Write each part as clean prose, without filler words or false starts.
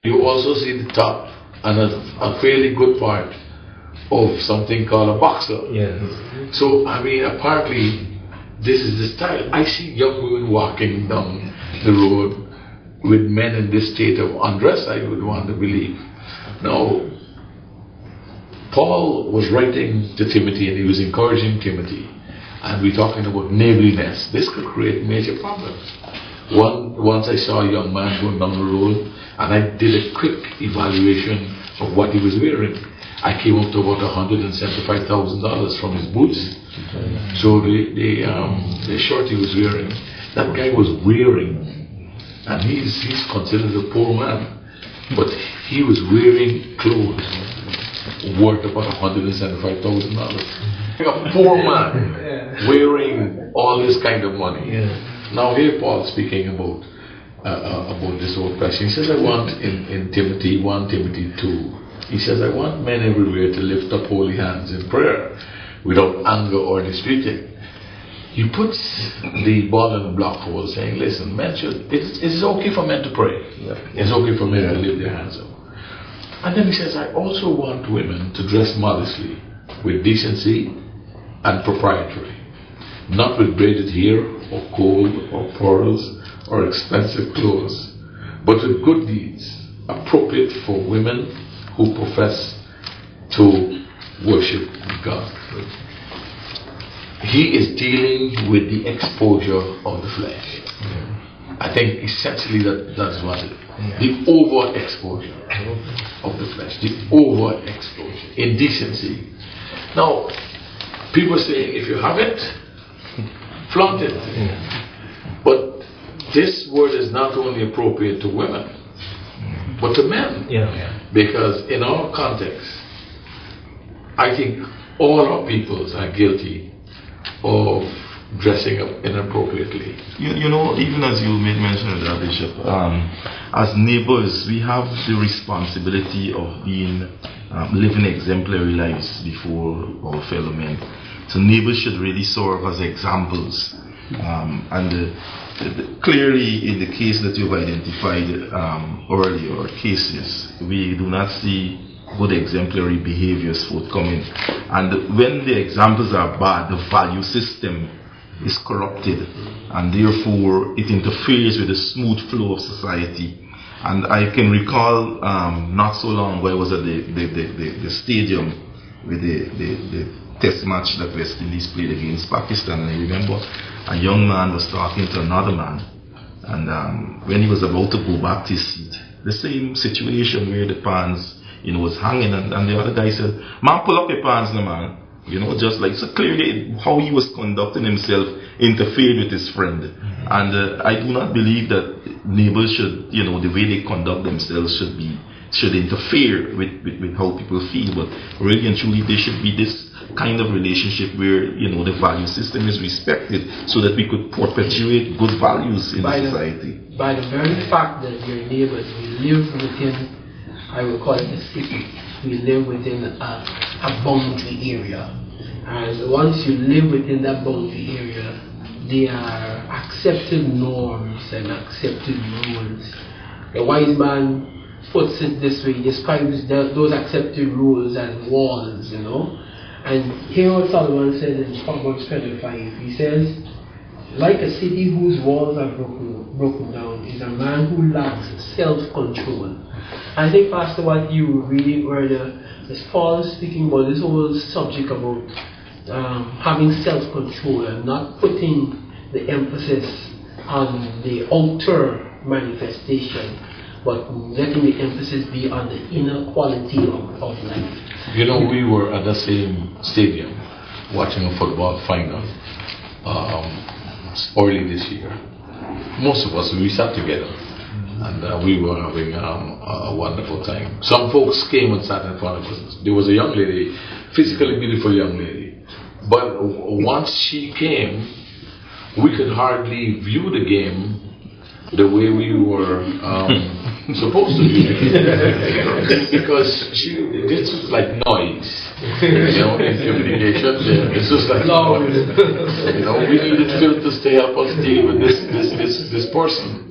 You also see the top and a fairly good part of something called a boxer. Yes. So, I mean, apparently, this is the style. I see young women walking down the road with men in this state of undress, I would want to believe. Now, Paul was writing to Timothy and he was encouraging Timothy, and we're talking about neighborliness. This could create major problems. Once I saw a young man going down the road, and I did a quick evaluation of what he was wearing. I came up to about $175,000 from his boots. So the shirt he was wearing, that guy was wearing, and he's considered a poor man, but he was wearing clothes worth about $175,000. A poor man wearing all this kind of money. Now here Paul speaking about this whole question. He says, I want in Timothy 1 Timothy 2. He says, I want men everywhere to lift up holy hands in prayer without anger or disputing. He puts the ball in the block hole saying, listen, men should, it's okay for men to pray. It's okay for men to lift their hands up. And then he says, I also want women to dress modestly with decency and propriety, not with braided hair or gold or pearls or expensive clothes, but with good deeds appropriate for women who profess to worship God. He is dealing with the exposure of the flesh. I think essentially that's what it is. The overexposure of the flesh. The overexposure. Indecency. Now, people say, if you have it, flaunt it. But this word is not only appropriate to women, but to men. Because in our context, I think all our peoples are guilty of dressing up inappropriately. You know, even as you made mention of that, Bishop, as neighbors, we have the responsibility of being living exemplary lives before our fellow men. So neighbors should really serve as examples. Clearly, in the case that you've identified earlier, or cases, we do not see good exemplary behaviors forthcoming. And when the examples are bad, the value system is corrupted, and therefore it interferes with the smooth flow of society. And I can recall not so long ago I was at the stadium with the test match that West Indies played against Pakistan, and I remember a young man was talking to another man, and when he was about to go back to his seat, the same situation where the pants was hanging, and the other guy said, man, pull up your pants now, man. Just like, so clearly how he was conducting himself interfered with his friend. And I do not believe that neighbors should, the way they conduct themselves should interfere with how people feel. But really and truly, there should be this kind of relationship where, the value system is respected, so that we could perpetuate good values in society. By the very fact that your neighbors, we live within, I would call it a city. We live within a boundary area, and once you live within that boundary area, there are accepted norms and accepted rules. The wise man puts it this way, he describes those accepted rules as walls, And here what Solomon says in Proverbs 25, he says, like a city whose walls are broken down is a man who lacks self-control. I think, Pastor, what you really earlier is Paul speaking about this whole subject about having self-control and not putting the emphasis on the outer manifestation, but letting the emphasis be on the inner quality of life. We were at the same stadium watching a football final early this year. Most of us, we sat together. And we were having a wonderful time. Some folks came and sat in front of us. There was a young lady, physically beautiful young lady. But once she came, we could hardly view the game the way we were supposed to view it. Because this was like noise. In communication. This was like noise. We needed filters to help us deal with this person.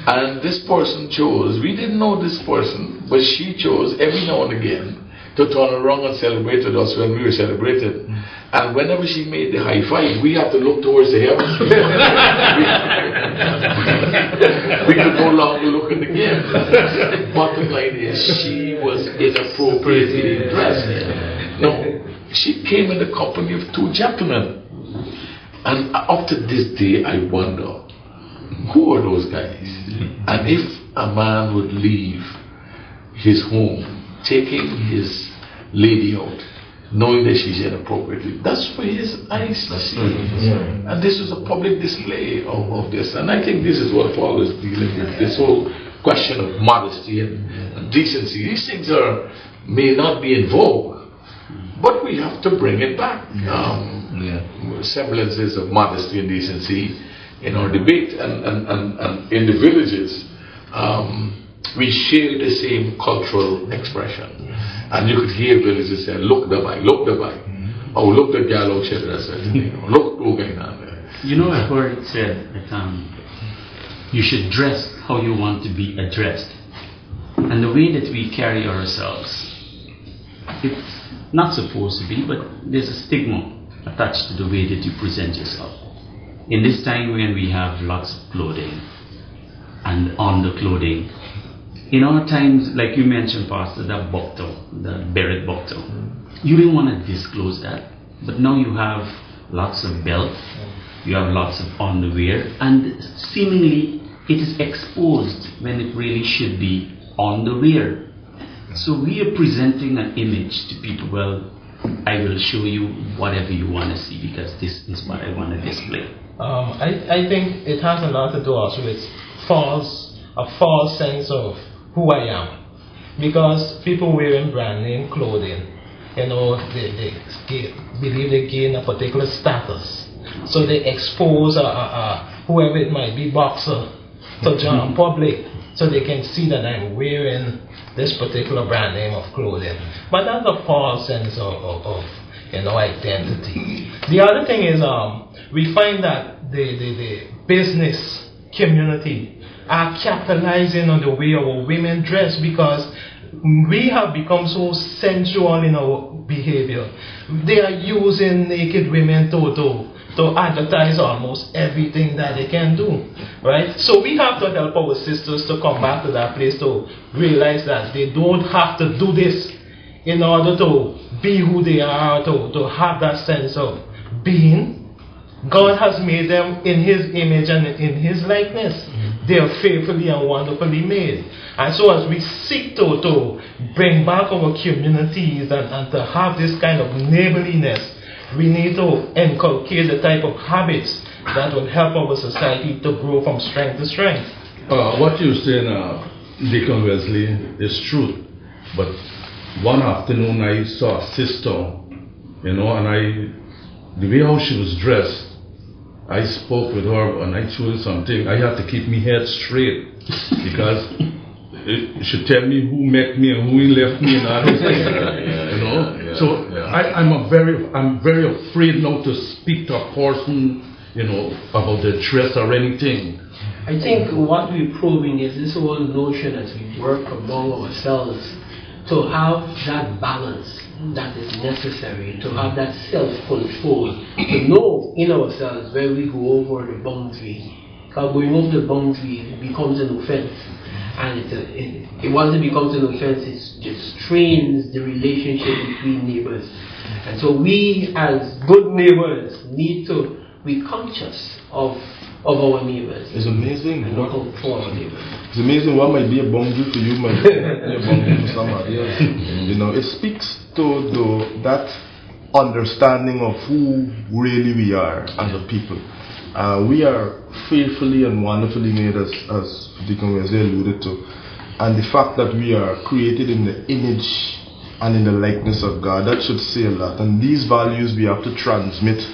And this person chose, we didn't know this person, but she chose every now and again to turn around and celebrate with us when we were celebrated. And whenever she made the high five, we had to look towards the heavens. We could no longer look in the game. Bottom line is, she was inappropriately dressed. No, she came in the company of two gentlemen. And up to this day, I wonder, who are those guys? And if a man would leave his home, taking his lady out, knowing that she's inappropriately, that's for his eyes to see. And this was a public display of this. And I think this is what Paul is dealing with, this whole question of modesty and decency. These things may not be in vogue, but we have to bring it back. Semblances of modesty and decency in our debate. And in the villages, we share the same cultural expression. And you could hear villagers say, look the bike, look the bike. Oh, look the gal out there, look who going on there. You know, I've heard it said that you should dress how you want to be addressed. And the way that we carry ourselves, it's not supposed to be, but there's a stigma attached to the way that you present yourself. In this time when we have lots of clothing and underclothing, in our times, like you mentioned, Pastor, that buckle, the beret buckle, you didn't want to disclose that, but now you have lots of belt, you have lots of underwear, and seemingly it is exposed when it really should be underwear. So we are presenting an image to people, well, I will show you whatever you want to see because this is what I want to display. I think it has a lot to do also with a false sense of who I am, because people wearing brand name clothing, they believe they gain a particular status, so they expose whoever it might be, boxer, to John public, so they can see that I'm wearing this particular brand name of clothing. But that's a false sense of identity. The other thing is we find that the business community are capitalizing on the way our women dress, because we have become so sensual in our behavior. They are using naked women to advertise almost everything that they can do, right? So we have to help our sisters to come back to that place to realize that they don't have to do this in order to be who they are, to have that sense of being. God has made them in His image and in His likeness. They are fearfully and wonderfully made. And so as we seek to bring back our communities and to have this kind of neighborliness, we need to inculcate the type of habits that will help our society to grow from strength to strength. What you're saying, Deacon Wesley, is true. But one afternoon I saw a sister, and the way how she was dressed, I spoke with her and I told her something. I had to keep my head straight because she tell me who met me and who left me and all those things. I'm very afraid now to speak to a person, about their dress or anything. I think what we're proving is this whole notion as we work among ourselves to have that balance that is necessary, to have that self-control, to know in ourselves where we go over the boundary. Because going over the boundary, it becomes an offense. And once it becomes an offense, it strains the relationship between neighbors. And so we as good neighbors need to be conscious of our neighbors. It's amazing. For our neighbors. It's amazing what might be a boundary to you might be a boundary to somebody else. It speaks to that understanding of who really we are as a people. We are fearfully and wonderfully made, as Deacon Wesley alluded to. And the fact that we are created in the image and in the likeness of God, that should say a lot. And these values we have to transmit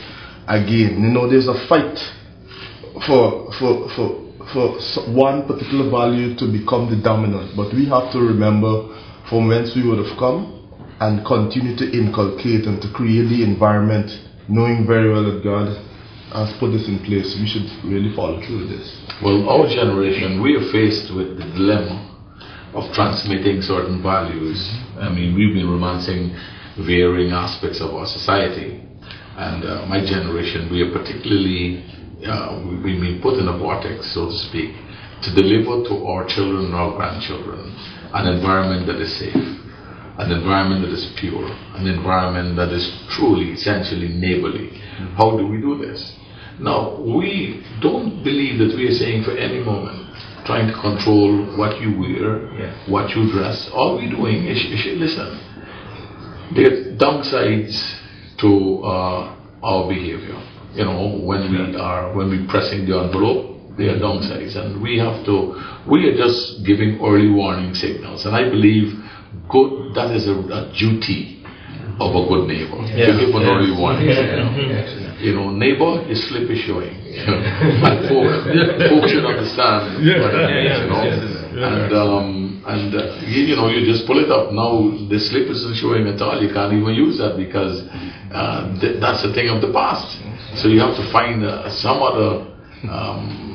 again. There's a fight for one particular value to become the dominant, but we have to remember from whence we would have come and continue to inculcate and to create the environment, knowing very well that God has put this in place, we should really follow through with this. Well, our generation, we are faced with the dilemma of transmitting certain values. I mean, we've been romancing varying aspects of our society, and my generation, we are particularly, we've been put in a vortex, so to speak, to deliver to our children and our grandchildren an environment that is safe, an environment that is pure, an environment that is truly, essentially neighborly. How do we do this? Now, we don't believe that we are saying for any moment trying to control what you wear, what you dress. All we're doing is, listen, there's downsides to our behavior. You know, when we're pressing the envelope, there are downsides, and we are just giving early warning signals. And I believe that is a duty of a good neighbor to give an early warning signal. You know, neighbor, your slip is showing. And folks should understand what it means, you know. And you know, you just pull it up. Now the slip isn't showing at all. You can't even use that because that's a thing of the past. So you have to find some other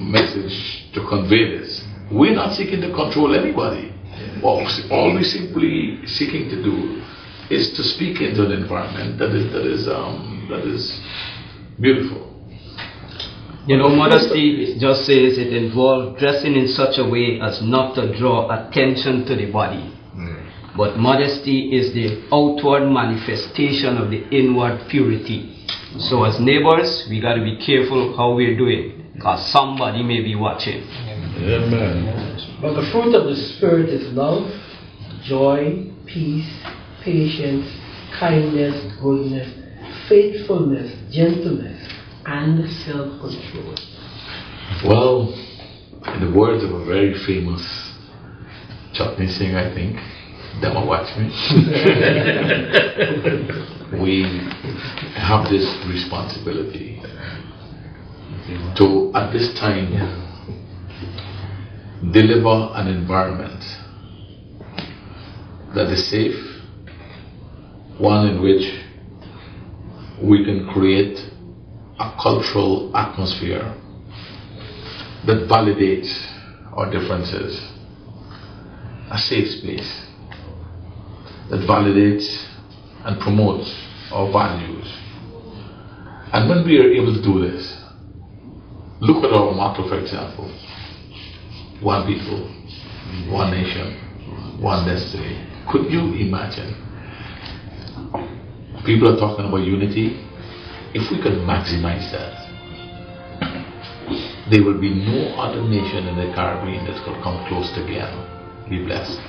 message to convey this. We're not seeking to control anybody. All we're simply seeking to do is to speak into an environment that is beautiful. You know, modesty just says it involves dressing in such a way as not to draw attention to the body. But modesty is the outward manifestation of the inward purity. So as neighbors, we got to be careful how we're doing, because somebody may be watching. Amen. But the fruit of the Spirit is love, joy, peace, patience, kindness, goodness, faithfulness, gentleness, and self-control. Well, in the words of a very famous chutney singer, I think, Dama watch me. We have this responsibility to, at this time, deliver an environment that is safe, one in which we can create a cultural atmosphere that validates our differences, a safe space that validates and promotes our values. And when we are able to do this, look at our motto, for example: one people, one nation, one destiny. Could you imagine? People are talking about unity. If we could maximize that, there will be no other nation in the Caribbean that could come close to Guyana. Be blessed.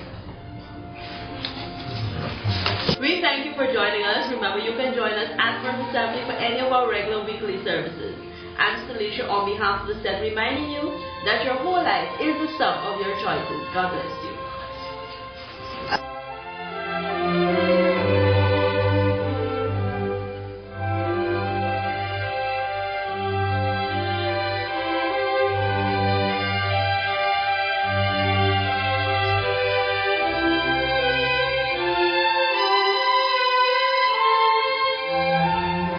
We thank you for joining us. Remember, you can join us at First Assembly for any of our regular weekly services. I'm Stalisha on behalf of the set, reminding you that your whole life is the sum of your choices. God bless you.